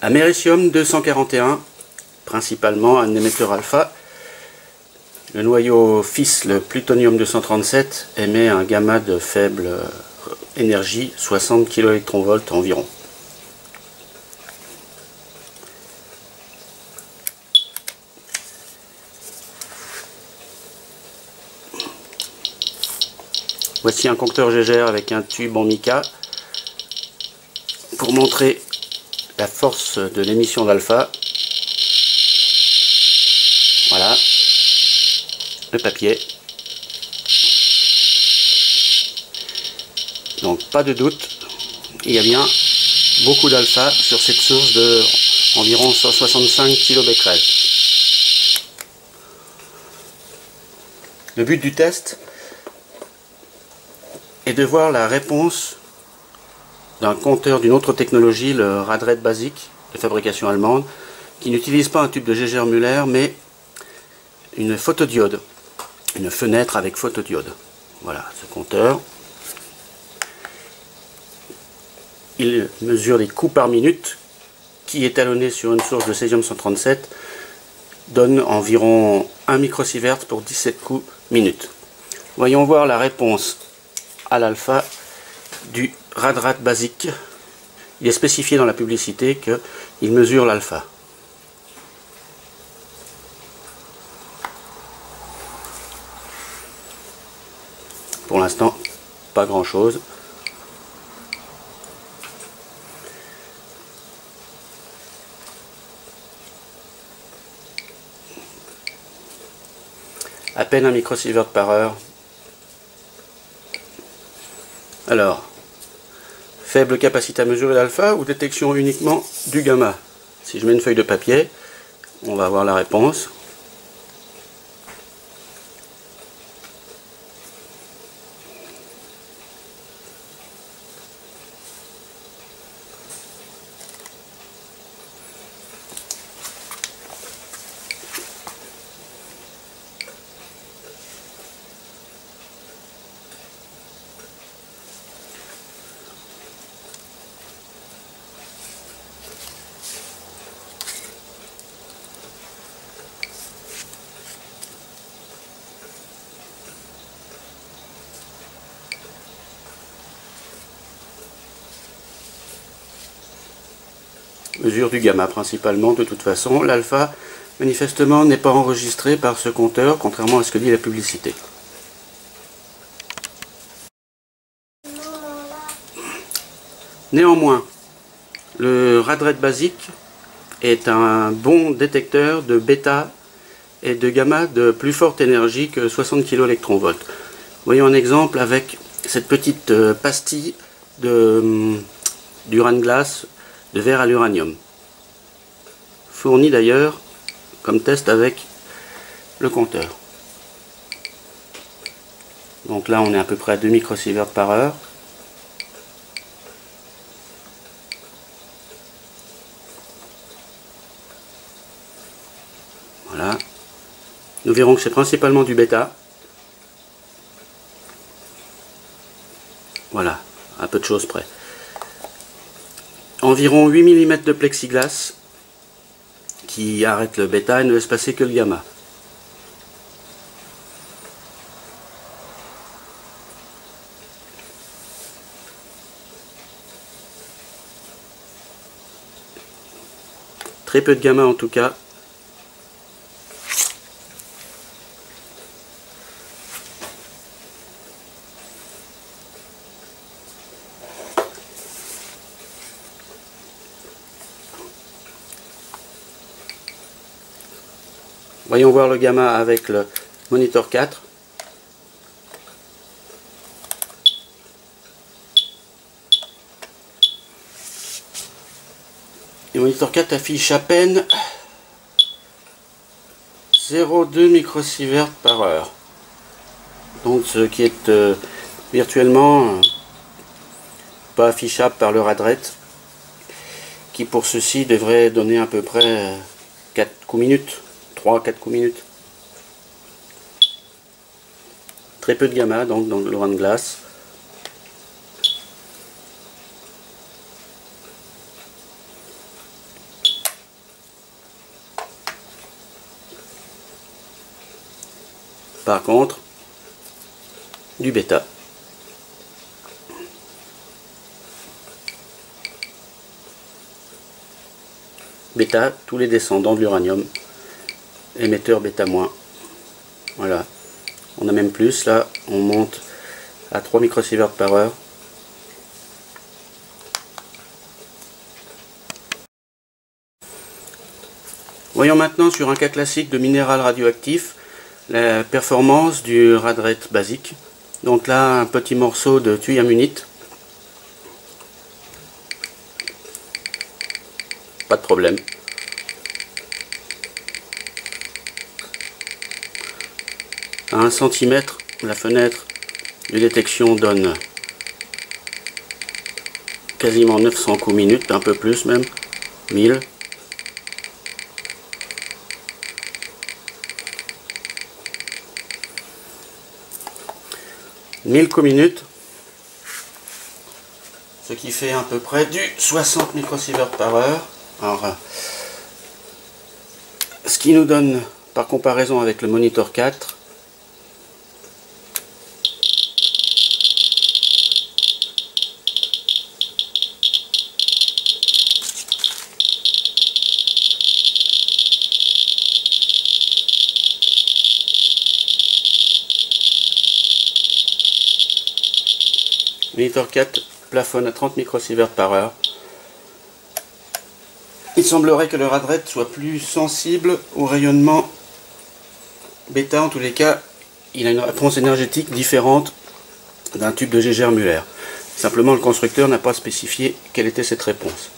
Américium 241, principalement un émetteur alpha. Le noyau fils, le plutonium 237, émet un gamma de faible énergie, 60 kV environ. Voici un compteur Gégère avec un tube en mica pour montrer la force de l'émission d'alpha. Voilà le papier. Donc pas de doute, il y a bien beaucoup d'alpha sur cette source de environ 165 kBq. Le but du test est de voir la réponse d'un compteur d'une autre technologie, le Radred Basic, de fabrication allemande, qui n'utilise pas un tube de Gégère-Müller, mais une photodiode, une fenêtre avec photodiode. Voilà, ce compteur. Il mesure les coups par minute, qui étalonné sur une source de césium-137 donne environ 1 microsievert pour 17 coups minute. Voyons voir la réponse à l'alpha du Radred Basic. Il est spécifié dans la publicité qu'il mesure l'alpha. Pour l'instant, pas grand chose. À peine 1 microsievert par heure. Alors, faible capacité à mesurer l'alpha ou détection uniquement du gamma? Si je mets une feuille de papier, on va voir la réponse. Mesure du gamma principalement, de toute façon. L'alpha, manifestement, n'est pas enregistré par ce compteur, contrairement à ce que dit la publicité. Néanmoins, le Radred Basic est un bon détecteur de bêta et de gamma de plus forte énergie que 60 kV. Voyons un exemple avec cette petite pastille d'urane-glace de verre à l'uranium, fourni d'ailleurs comme test avec le compteur. Donc là on est à peu près à 2 microsieverts par heure. Voilà, nous verrons que c'est principalement du bêta. Voilà, à peu de choses près. Environ 8 mm de plexiglas qui arrête le bêta et ne laisse passer que le gamma. Très peu de gamma en tout cas. Voyons voir le gamma avec le monitor 4. Le monitor 4 affiche à peine 0,2 microsieverts par heure. Donc ce qui est virtuellement pas affichable par le Radred, qui pour ceci devrait donner à peu près 4 coups minutes. 3-4 coups minutes. Très peu de gamma donc dans le urane-glace. Par contre, du bêta. Bêta, tous les descendants de l'uranium. Émetteur bêta-. Voilà. On a même plus, là, on monte à 3 microsieverts par heure. Voyons maintenant sur un cas classique de minéral radioactif la performance du radrette basique. Donc là, un petit morceau de thuyamunite. Pas de problème. À 1 cm, la fenêtre de détection donne quasiment 900 coups minutes, un peu plus même, 1000. Coups minutes, ce qui fait à peu près du 60 microsieverts par heure. Alors, ce qui nous donne, par comparaison avec le Monitor 4, Monitor 4 plafonne à 30 microsieverts par heure. Il semblerait que le radrette soit plus sensible au rayonnement bêta. En tous les cas, il a une réponse énergétique différente d'un tube de Geiger-Müller. Simplement, le constructeur n'a pas spécifié quelle était cette réponse.